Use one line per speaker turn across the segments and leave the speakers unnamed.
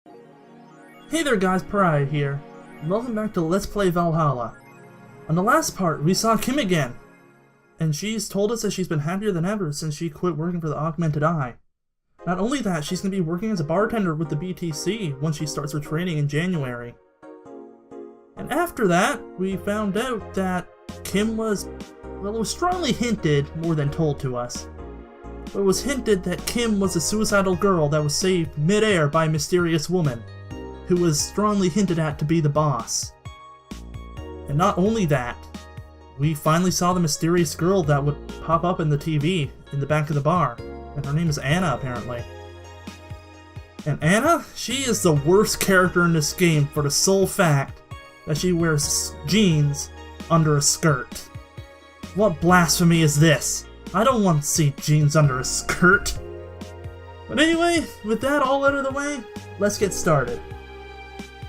Hey there guys, Pariah here. Welcome back to Let's Play Valhalla. On the last part, we saw Kim again. And she's told us that she's been happier than ever since she quit working for the Augmented Eye. Not only that, she's going to be working as a bartender with the BTC once she starts her training in January. And after that, we found out that Kim was, well, it was strongly hinted more than told to us. But it was hinted that Kim was a suicidal girl that was saved mid-air by a mysterious woman, who was strongly hinted at to be the boss. And not only that, we finally saw the mysterious girl that would pop up in the TV in the back of the bar, and her name is Anna, apparently. And Anna, she is the worst character in this game for the sole fact that she wears jeans under a skirt. What blasphemy is this? I don't want to see jeans under a skirt. But anyway, with that all out of the way, let's get started.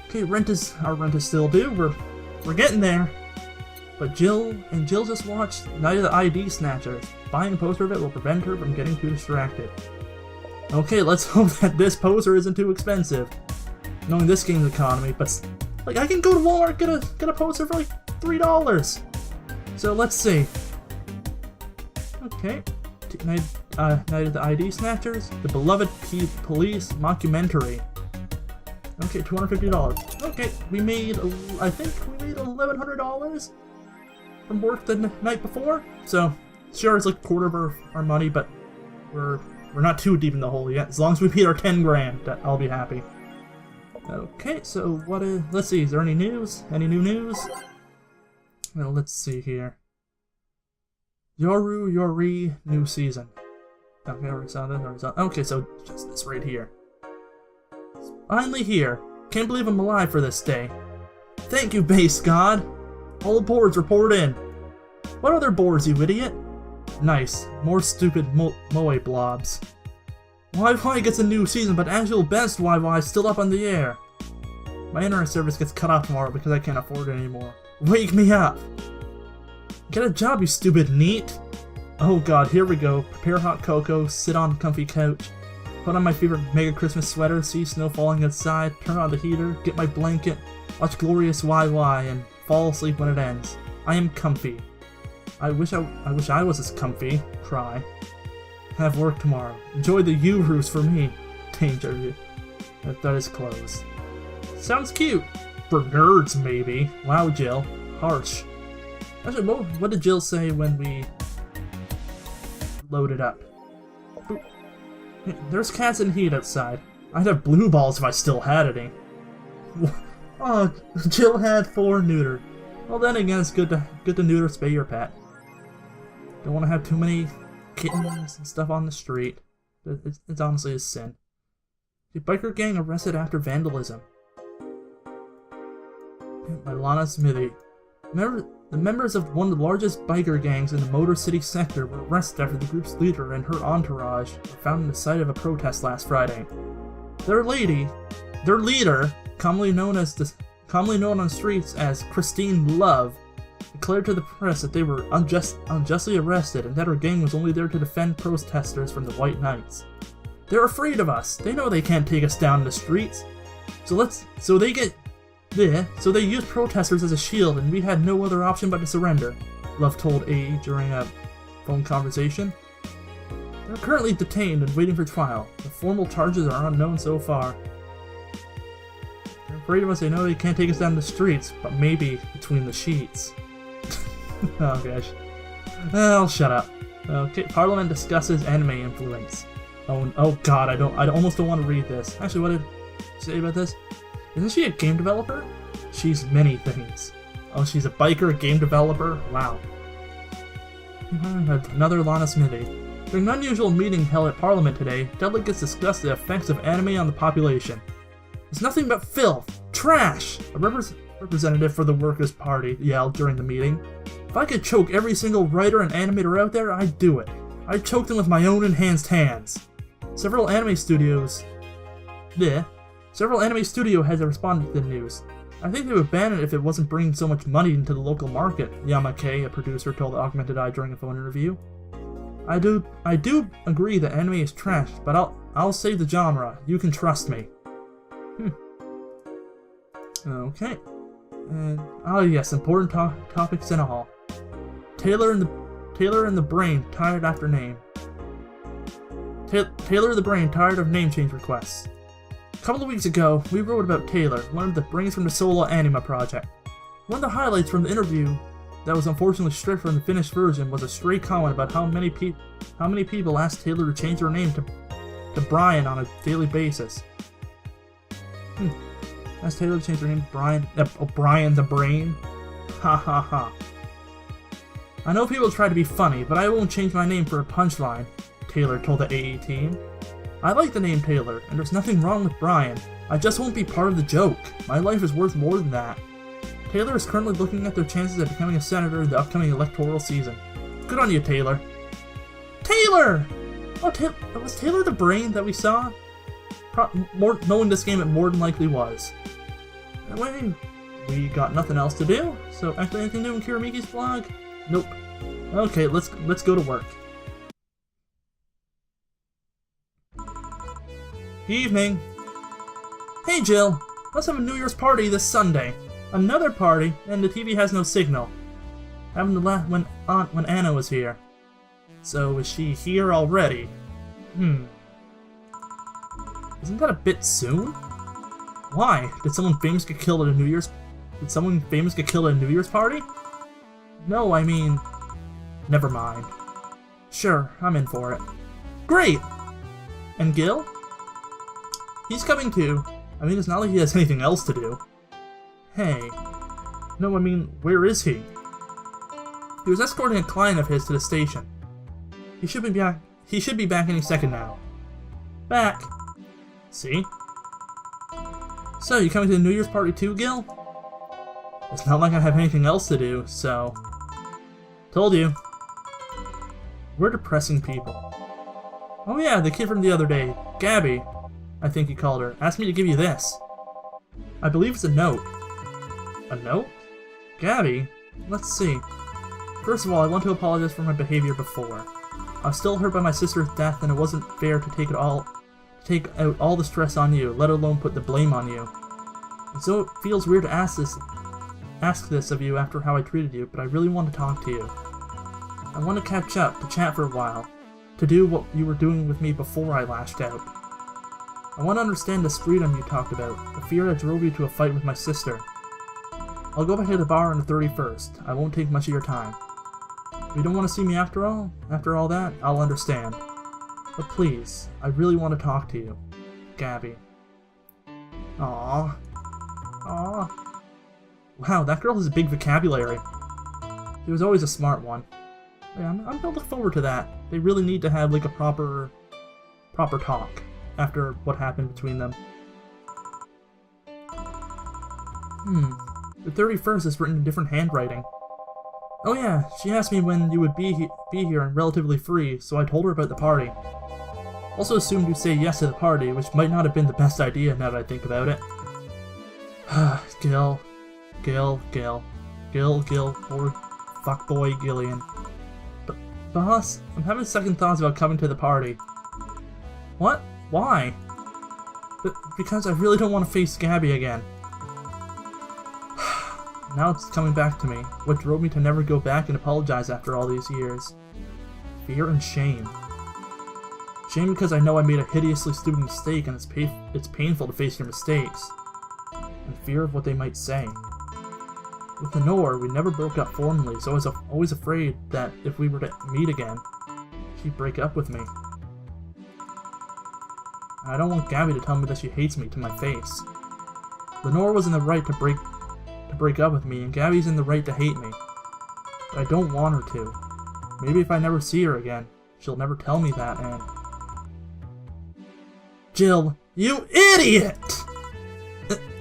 Okay, our rent is still due. We're getting there. But Jill just watched Night of the ID Snatchers. Buying a poster of it will prevent her from getting too distracted. Okay, let's hope that this poster isn't too expensive. Knowing this game's economy, but like I can go to Walmart get a poster for like $3. So let's see. Okay, Night of the ID Snatchers, the beloved police mockumentary. Okay, $250. Okay, I think we made $1,100 from work the night before. So, sure, it's like a quarter of our money, but we're not too deep in the hole yet. As long as we beat our 10 grand, I'll be happy. Okay, so let's see, is there any news? Any new news? Well, let's see here. Yoru Yori new season. Okay, I already saw that. Okay, so just this right here. Finally here. Can't believe I'm alive for this day. Thank you, base god. All boards report in. What other boards, you idiot? Nice. More stupid moe blobs. YY gets a new season, but actual best YY is still up on the air. My internet service gets cut off tomorrow because I can't afford it anymore. Wake me up! Get a job, you stupid neat! Oh god, here we go. Prepare hot cocoa, sit on comfy couch. Put on my favorite mega Christmas sweater, see snow falling outside, turn on the heater, get my blanket, watch glorious YY, and fall asleep when it ends. I am comfy. I wish I was as comfy. Cry. Have work tomorrow. Enjoy the Urus for me. Danger. That is close. Sounds cute. For nerds, maybe. Wow, Jill. Harsh. Actually, what did Jill say when we loaded up? There's cats in heat outside. I'd have blue balls if I still had any. Oh, Jill had 4 neutered. Well, then again, it's good to neuter spay your pet. Don't want to have too many kittens and stuff on the street. It's honestly a sin. The biker gang arrested after vandalism. By Lana Smithy. The members of one of the largest biker gangs in the Motor City sector were arrested after the group's leader and her entourage were found in the site of a protest last Friday. Their leader, commonly known on the streets as Christine Love, declared to the press that they were unjustly arrested and that her gang was only there to defend protesters from the White Knights. They're afraid of us. They know they can't take us down in the streets. So they used protesters as a shield, and we had no other option but to surrender, Love told A during a phone conversation. They're currently detained and waiting for trial. The formal charges are unknown so far. They're afraid of us. They know they can't take us down the streets, but maybe between the sheets. Oh gosh. I'll shut up. Okay, Parliament discusses anime influence. Oh god, I almost don't want to read this. Actually, what did you say about this? Isn't she a game developer? She's many things. Oh, she's a biker game developer? Wow. Another Lana Smithy. During an unusual meeting held at Parliament today, delegates discussed the effects of anime on the population. It's nothing but filth! Trash! A representative for the Workers' Party yelled during the meeting. If I could choke every single writer and animator out there, I'd do it. I'd choke them with my own enhanced hands. Several anime studio heads have responded to the news. I think they would ban it if it wasn't bringing so much money into the local market, Yamake, a producer, told Augmented Eye during a phone interview. I do agree that anime is trash, but I'll save the genre. You can trust me. Okay. And, oh yes, important topics and all. Taylor and the Brain, tired after name. Taylor the Brain, tired of name change requests. A couple of weeks ago, we wrote about Taylor, one of the brains from the solo anima project. One of the highlights from the interview that was unfortunately stripped from the finished version was a stray comment about how many people asked Taylor to change their name to Brian on a daily basis. Asked Taylor to change their name to Brian. Brian the Brain? Ha ha ha. I know people try to be funny, but I won't change my name for a punchline, Taylor told the AE team. I like the name Taylor, and there's nothing wrong with Brian. I just won't be part of the joke. My life is worth more than that. Taylor is currently looking at their chances of becoming a senator in the upcoming electoral season. Good on you, Taylor. Taylor! Oh, was Taylor the Brain that we saw? Knowing this game, it more than likely was. Anyway, we got nothing else to do, so actually anything new in Kiramiki's vlog? Nope. Okay, let's go to work. Good evening. Hey Jill, let's have a New Year's party this Sunday. Another party, and the TV has no signal. Happened when Anna was here. So is she here already? Isn't that a bit soon? Why? Did someone famous get killed at a New Year's? Did someone famous get killed at a New Year's party? No, I mean, never mind. Sure, I'm in for it. Great. And Gil? He's coming too. I mean, it's not like he has anything else to do. Hey. No, I mean, where is he? He was escorting a client of his to the station. He should be back any second now. Back. See? So, you coming to the New Year's party too, Gil? It's not like I have anything else to do, so... Told you. We're depressing people. Oh yeah, the kid from the other day, Gaby, I think you called her, asked me to give you this. I believe it's a note. A note? Gaby? Let's see. First of all, I want to apologize for my behavior before. I was still hurt by my sister's death, and it wasn't fair to take out all the stress on you, let alone put the blame on you. And so it feels weird to ask this of you after how I treated you, but I really want to talk to you. I want to catch up, to chat for a while, to do what you were doing with me before I lashed out. I want to understand this freedom you talked about, the fear that drove you to a fight with my sister. I'll go back to the bar on the 31st. I won't take much of your time. If you don't want to see me after all that, I'll understand. But please, I really want to talk to you. Gaby. Aww. Aww. Wow, that girl has a big vocabulary. She was always a smart one. Yeah, I'm looking forward to that. They really need to have like a proper talk after what happened between them. The 31st is written in different handwriting. Oh yeah, she asked me when you would be here and relatively free, so I told her about the party. Also assumed you'd say yes to the party, which might not have been the best idea now that I think about it. Gil, poor fuckboy Gillian. Boss, I'm having second thoughts about coming to the party. What? Why? Because I really don't want to face Gaby again. Now it's coming back to me, what drove me to never go back and apologize after all these years. Fear and shame. Shame because I know I made a hideously stupid mistake and it's painful to face your mistakes. And fear of what they might say. With Lenore, we never broke up formally, so I was always afraid that if we were to meet again, she'd break up with me. And I don't want Gaby to tell me that she hates me to my face. Lenore was in the right to break up with me, and Gaby's in the right to hate me. But I don't want her to. Maybe if I never see her again, she'll never tell me that, and... Jill, you idiot!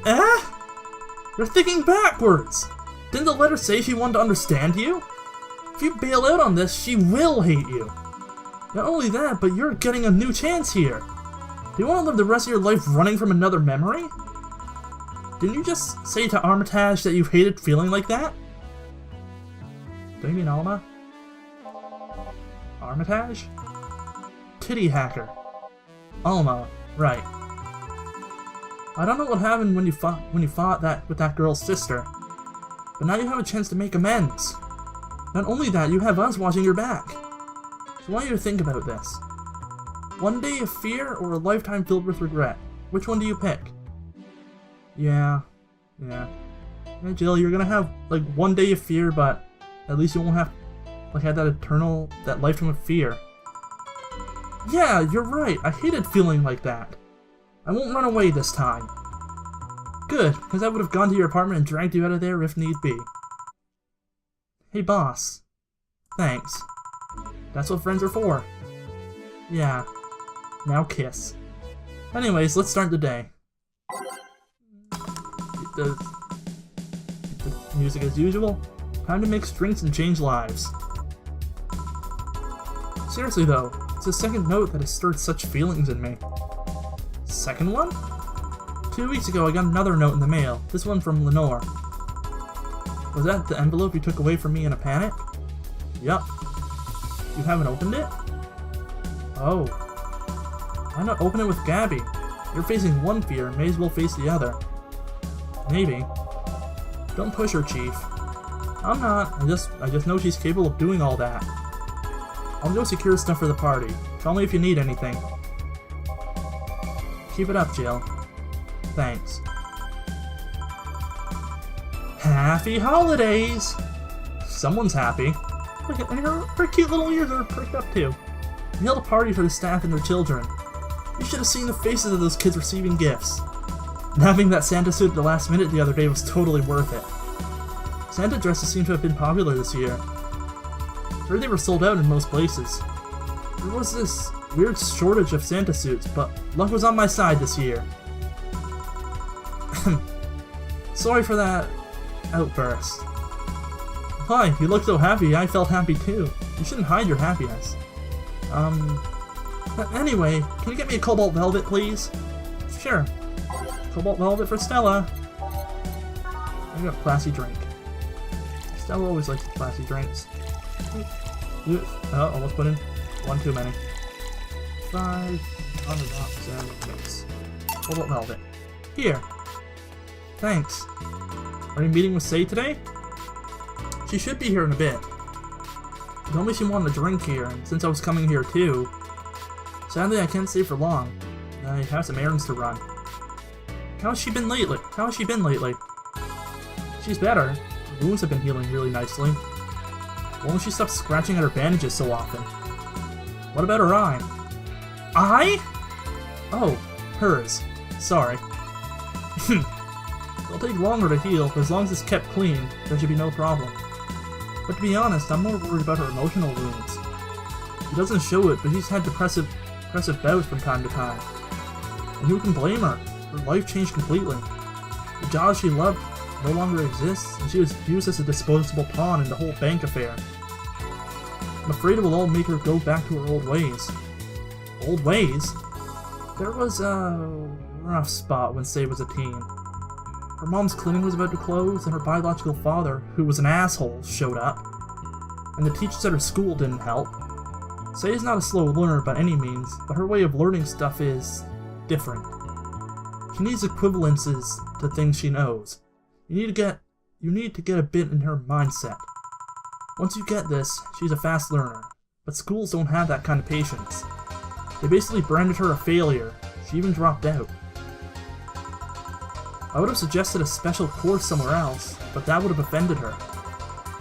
You're thinking backwards! Didn't the letter say she wanted to understand you? If you bail out on this, she will hate you. Not only that, but you're getting a new chance here. Do you want to live the rest of your life running from another memory? Didn't you just say to Armitage that you hated feeling like that? Do you mean Alma? Armitage? Titty hacker. Alma, right. I don't know what happened when you fought that with that girl's sister, but now you have a chance to make amends. Not only that, you have us watching your back. So I want you to think about this. One day of fear or a lifetime filled with regret? Which one do you pick? Yeah. Yeah, Jill, you're gonna have, like, one day of fear, but at least you won't have, like, have that lifetime of fear. Yeah, you're right. I hated feeling like that. I won't run away this time. Good, because I would have gone to your apartment and dragged you out of there if need be. Hey, boss. Thanks. That's what friends are for. Yeah. Now kiss. Anyways, let's start the day. The music as usual. Time to mix drinks and change lives. Seriously though, it's the second note that has stirred such feelings in me. Second one? 2 weeks ago I got another note in the mail, this one from Lenore. Was that the envelope you took away from me in a panic? Yup. You haven't opened it? Oh. Why not open it with Gaby? You're facing one fear, may as well face the other. Maybe. Don't push her, Chief. I'm not. I just know she's capable of doing all that. I'll go secure stuff for the party. Call me if you need anything. Keep it up, Jill. Thanks. Happy holidays! Someone's happy. Look at her cute little ears are pricked up too. We held a party for the staff and their children. You should have seen the faces of those kids receiving gifts. And having that Santa suit at the last minute the other day was totally worth it. Santa dresses seem to have been popular this year. Heard they were sold out in most places. There was this weird shortage of Santa suits, but luck was on my side this year. Sorry for that outburst. Hi, you look so happy, I felt happy too. You shouldn't hide your happiness. Anyway, can you get me a Cobalt Velvet, please? Sure. Cobalt Velvet for Stella. I got a classy drink. Stella always likes classy drinks. Oh, almost put in one too many. 5 on the rocks and mix. Cobalt Velvet. Here. Thanks. Are you meeting with Say today? She should be here in a bit. She told me she wanted a drink here, and since I was coming here too. Sadly, I can't stay for long. I have some errands to run. How's she been lately? She's better. Her wounds have been healing really nicely. Why won't she stop scratching at her bandages so often? What about her eye? Eye? Oh, hers. Sorry. It'll take longer to heal, but as long as it's kept clean, there should be no problem. But to be honest, I'm more worried about her emotional wounds. She doesn't show it, but she's had depressive bouts from time to time. And who can blame her? Her life changed completely. The job she loved no longer exists, and she was used as a disposable pawn in the whole bank affair. I'm afraid it will all make her go back to her old ways. Old ways? There was a rough spot when Say was a teen. Her mom's clinic was about to close, and her biological father, who was an asshole, showed up. And the teachers at her school didn't help. Say is not a slow learner by any means, but her way of learning stuff is different. She needs equivalences to things she knows. You need to get a bit in her mindset. Once you get this, she's a fast learner, but schools don't have that kind of patience. They basically branded her a failure. She even dropped out. I would have suggested a special course somewhere else, but that would have offended her.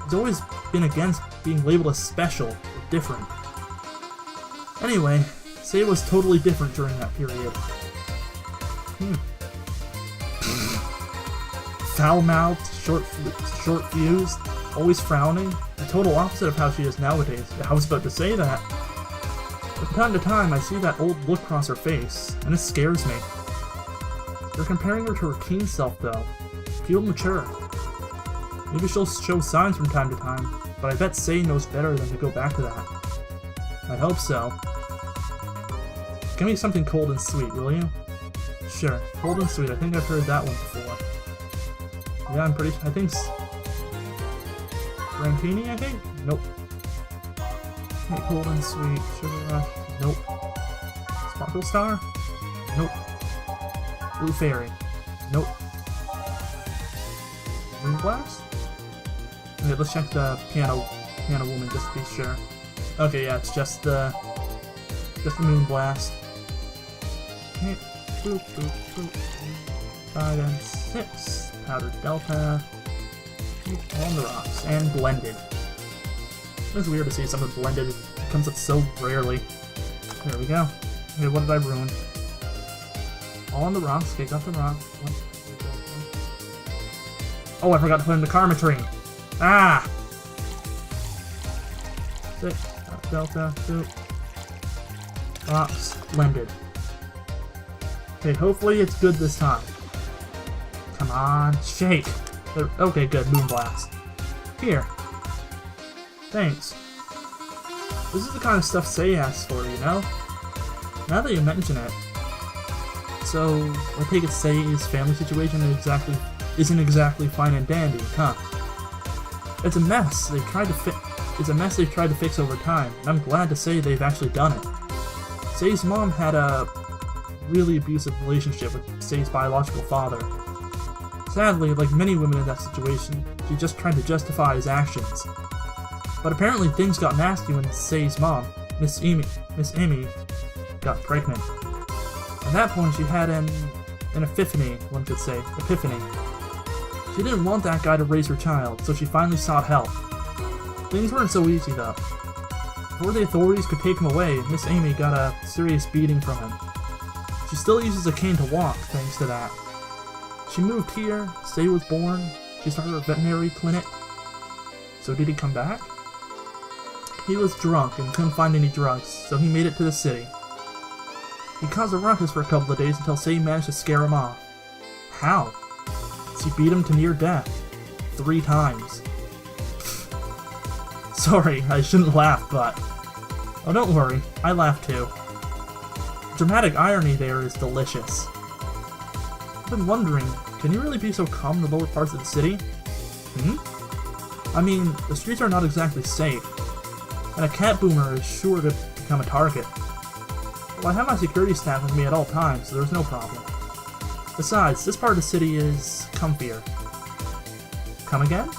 She's always been against being labeled as special or different. Anyway, Say was totally different during that period. Foul-mouthed, short-fused, always frowning, the total opposite of how she is nowadays. I was about to say that. But from time to time, I see that old look cross her face, and it scares me. They're comparing her to her teen self, though. Feel mature. Maybe she'll show signs from time to time, but I bet Say knows better than to go back to that. I hope so. Give me something cold and sweet, will you? Sure, cold and sweet. I think I've heard that one before. Yeah, I think Rampini, I think? Nope. Hey, cold and sweet. Sugar Rush? Nope. Sparkle Star? Nope. Blue Fairy. Nope. Moonblast? Okay, let's check the piano woman just to be sure. Okay, yeah, it's just the Moonblast. Okay, boop, boop, boop. 5 and 6. Powdered Delta. On the rocks. And blended. It's weird to see something blended. It comes up so rarely. There we go. Okay, what did I ruin? All on the rocks. Okay, got the rock. Oh, I forgot to put in the Karma Tree. Ah! 6. Delta. Boop. Rocks. Blended. Okay, hopefully it's good this time. Come on, shake. Okay, good. Moonblast. Here. Thanks. This is the kind of stuff Sei asks for, you know? Now that you mention it. So, I take it Sei's family situation isn't exactly fine and dandy, huh? It's a mess they've tried to fix over time, and I'm glad to say they've actually done it. Sei's mom had a really abusive relationship with Sei's biological father. Sadly, like many women in that situation, she just tried to justify his actions. But apparently things got nasty when Sei's mom, Miss Amy, got pregnant. At that point she had an epiphany, one could say. Epiphany. She didn't want that guy to raise her child, so she finally sought help. Things weren't so easy though. Before the authorities could take him away, Miss Amy got a serious beating from him. She still uses a cane to walk, thanks to that. She moved here, Sei was born, she started a veterinary clinic. So did he come back? He was drunk and couldn't find any drugs, so he made it to the city. He caused a ruckus for a couple of days until Sei managed to scare him off. How? She beat him to near death. 3 times. Sorry, I shouldn't laugh, but... Oh, don't worry, I laugh too. Dramatic irony there is delicious. I've been wondering, can you really be so calm in the lower parts of the city? I mean, the streets are not exactly safe, and a cat boomer is sure to become a target. Well, I have my security staff with me at all times, so there's no problem. Besides, this part of the city is comfier. Come again?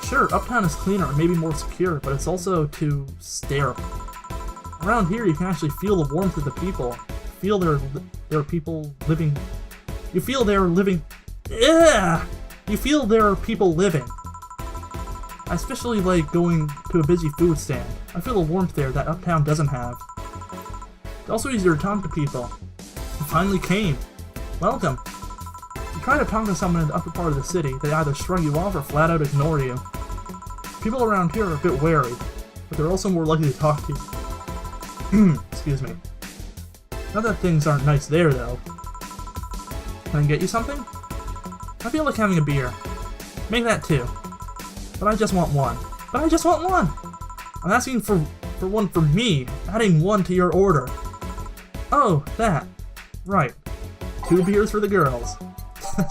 Sure, uptown is cleaner and maybe more secure, but it's also too sterile. Around here, you can actually feel the warmth of the people. Feel there are people living. You feel there are living. Yeah. You feel there are people living. I especially like going to a busy food stand. I feel a warmth there that uptown doesn't have. It's also easier to talk to people. You finally came. Welcome. You try to talk to someone in the upper part of the city, they either shrug you off or flat out ignore you. People around here are a bit wary, but they're also more likely to talk to you. Excuse me. Not that things aren't nice there, though. Can I get you something? I feel like having a beer. Make that 2. But I just want 1. But I just want 1! I'm asking for one for me, adding 1 to your order. Oh, that. Right. 2 beers for the girls.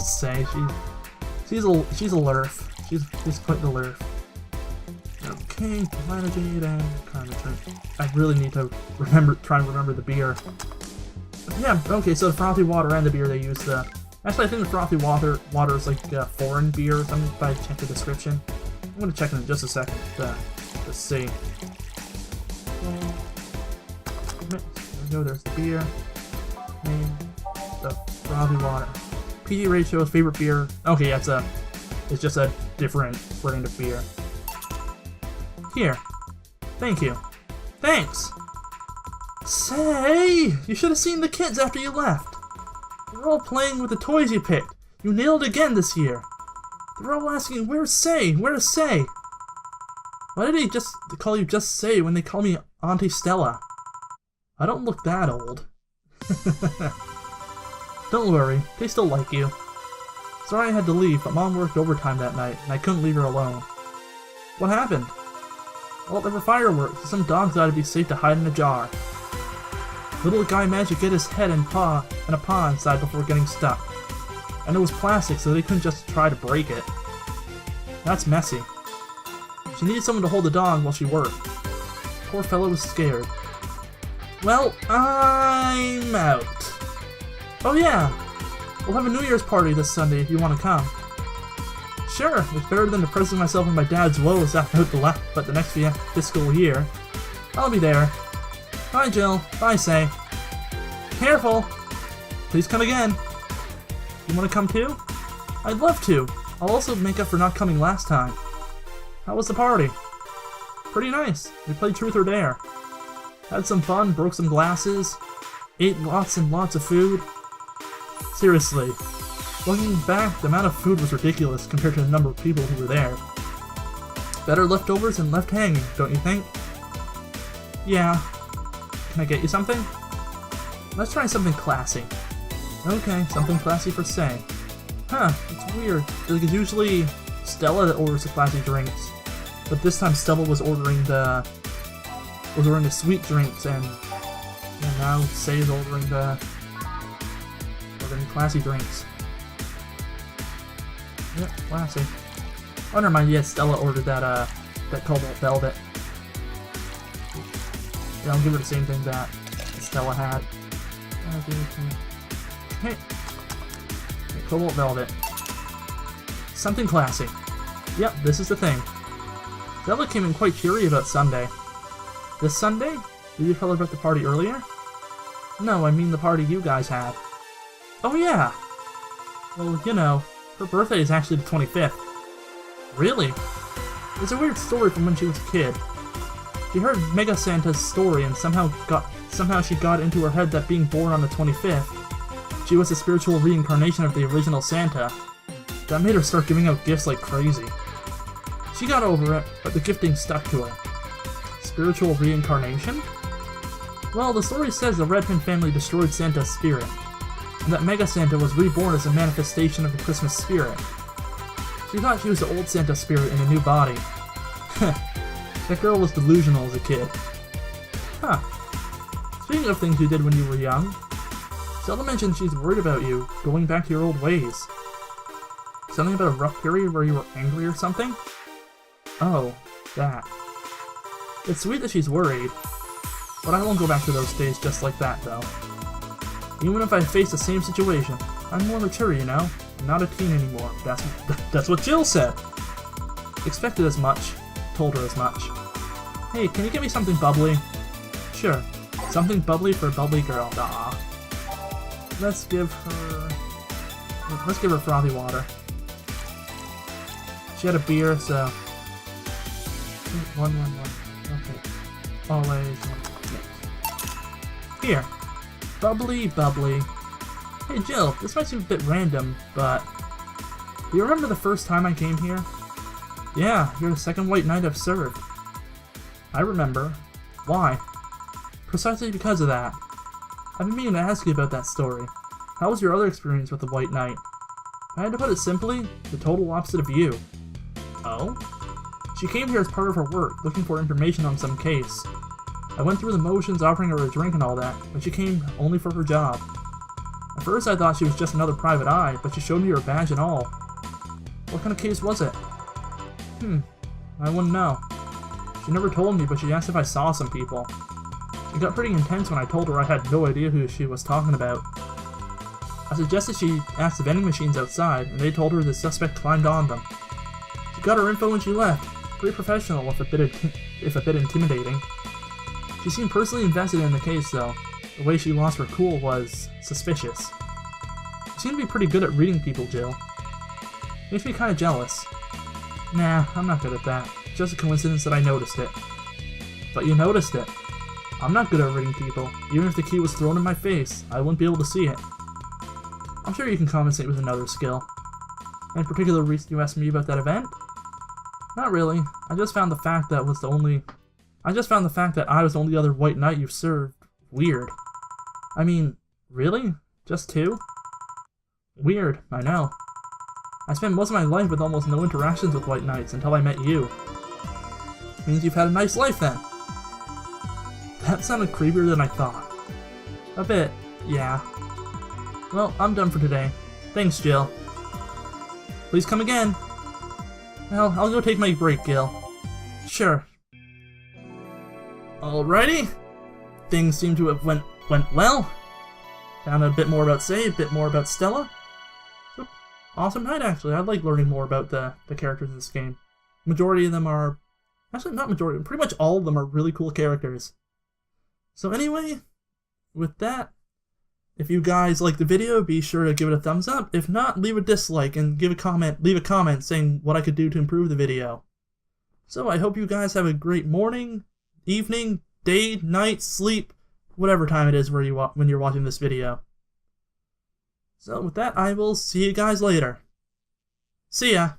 Say, she's a lurf. She's quite the lurf. Okay, Planagade and Karma Tree. I really need to try and remember the beer. Yeah, okay, so the frothy water and the beer they use the... Actually, I think the frothy water is like foreign beer or something if I check the description. I'm gonna check it in just a second to see. There we go, there's the beer. And the frothy water. PG ratio, favorite beer. Okay, it's just a different brand of beer. Here. Thank you. Thanks! Say! You should have seen the kids after you left. They're all playing with the toys you picked. You nailed it again this year. They're all asking, where's Sei? Where's Sei? Why did he just call you just Sei when they call me Auntie Stella? I don't look that old. Don't worry, they still like you. Sorry I had to leave, but Mom worked overtime that night, and I couldn't leave her alone. What happened? Well, there were fireworks, some dogs ought to be safe to hide in a jar. Little guy managed to get his head and a paw inside before getting stuck. And it was plastic, so they couldn't just try to break it. That's messy. She needed someone to hold the dog while she worked. Poor fellow was scared. Well, I'm out. Oh yeah! We'll have a New Year's party this Sunday if you want to come. Sure, it's better than depressing myself with my dad's woes after the next fiscal year. I'll be there. Bye, Jill. Bye, Say. Careful! Please come again. You want to come too? I'd love to. I'll also make up for not coming last time. How was the party? Pretty nice. We played Truth or Dare. Had some fun, broke some glasses, ate lots and lots of food. Seriously, looking back, the amount of food was ridiculous compared to the number of people who were there. Better leftovers than left hanging, don't you think? Yeah. Can I get you something? Let's try something classy. Okay, something classy for Say. Huh, it's weird. Because usually Stella that orders the classy drinks, but this time Stella was ordering the sweet drinks, and now Say is ordering classy drinks. Yep, classy. Oh, never mind. Yeah, Stella ordered that Cobalt Velvet. Yeah, I'll give her the same thing that Stella had. Hey, Cobalt Velvet. Something classy. Yep, this is the thing. Stella came in quite cheery about Sunday. This Sunday? Did you tell her about the party earlier? No, I mean the party you guys had. Oh yeah! Well, you know, her birthday is actually the 25th. Really? It's a weird story from when she was a kid. She heard Mega Santa's story and somehow she got into her head that being born on the 25th, she was a spiritual reincarnation of the original Santa. That made her start giving out gifts like crazy. She got over it, but the gifting stuck to her. Spiritual reincarnation? Well, the story says the Redfin family destroyed Santa's spirit, and that Mega Santa was reborn as a manifestation of the Christmas spirit. She thought she was the old Santa spirit in a new body. That girl was delusional as a kid. Huh. Speaking of things you did when you were young, Zelda mentioned she's worried about you going back to your old ways. Something about a rough period where you were angry or something? Oh, that. It's sweet that she's worried, but I won't go back to those days just like that, though. Even if I face the same situation, I'm more mature, you know? I'm not a teen anymore. That's what Jill said! Expected as much. Told her as much. Hey, can you get me something bubbly? Sure. Something bubbly for a bubbly girl. Aw. Let's give her frothy water. She had a beer, so... One. Okay. Always one. Here. Bubbly. Hey Jill, this might seem a bit random, but... Do you remember the first time I came here? Yeah, you're the second white knight I've served. I remember. Why? Precisely because of that. I've been meaning to ask you about that story. How was your other experience with the White Knight? If I had to put it simply, the total opposite of you. Oh? She came here as part of her work, looking for information on some case. I went through the motions offering her a drink and all that, but she came only for her job. At first I thought she was just another private eye, but she showed me her badge and all. What kind of case was it? I wouldn't know. She never told me, but she asked if I saw some people. She got pretty intense when I told her I had no idea who she was talking about. I suggested she ask the vending machines outside, and they told her the suspect climbed on them. She got her info when she left. Pretty professional, if a bit intimidating. She seemed personally invested in the case, though. The way she lost her cool was suspicious. You seem to be pretty good at reading people, Jill. Makes me kinda jealous. Nah, I'm not good at that. It's just a coincidence that I noticed it. But you noticed it. I'm not good at reading people. Even if the key was thrown in my face, I wouldn't be able to see it. I'm sure you can compensate with another skill. Any particular reason you asked me about that event? Not really. I just found the fact that I was the only other white knight you've served weird. I mean, really? Just two? Weird, I know. I spent most of my life with almost no interactions with white knights until I met you. Means you've had a nice life then. That sounded creepier than I thought. A bit, yeah. Well, I'm done for today. Thanks, Jill. Please come again. Well, I'll go take my break, Gil. Sure. Alrighty. Things seem to have went well. Found out a bit more about Say, a bit more about Stella. awesome night, actually. I like learning more about the characters in this game. Majority of them are... Actually, not majority. Pretty much all of them are really cool characters. So anyway, with that, if you guys like the video, be sure to give it a thumbs up. If not, leave a dislike and leave a comment saying what I could do to improve the video. So I hope you guys have a great morning, evening, day, night, sleep, whatever time it is when you're watching this video. So with that, I will see you guys later. See ya!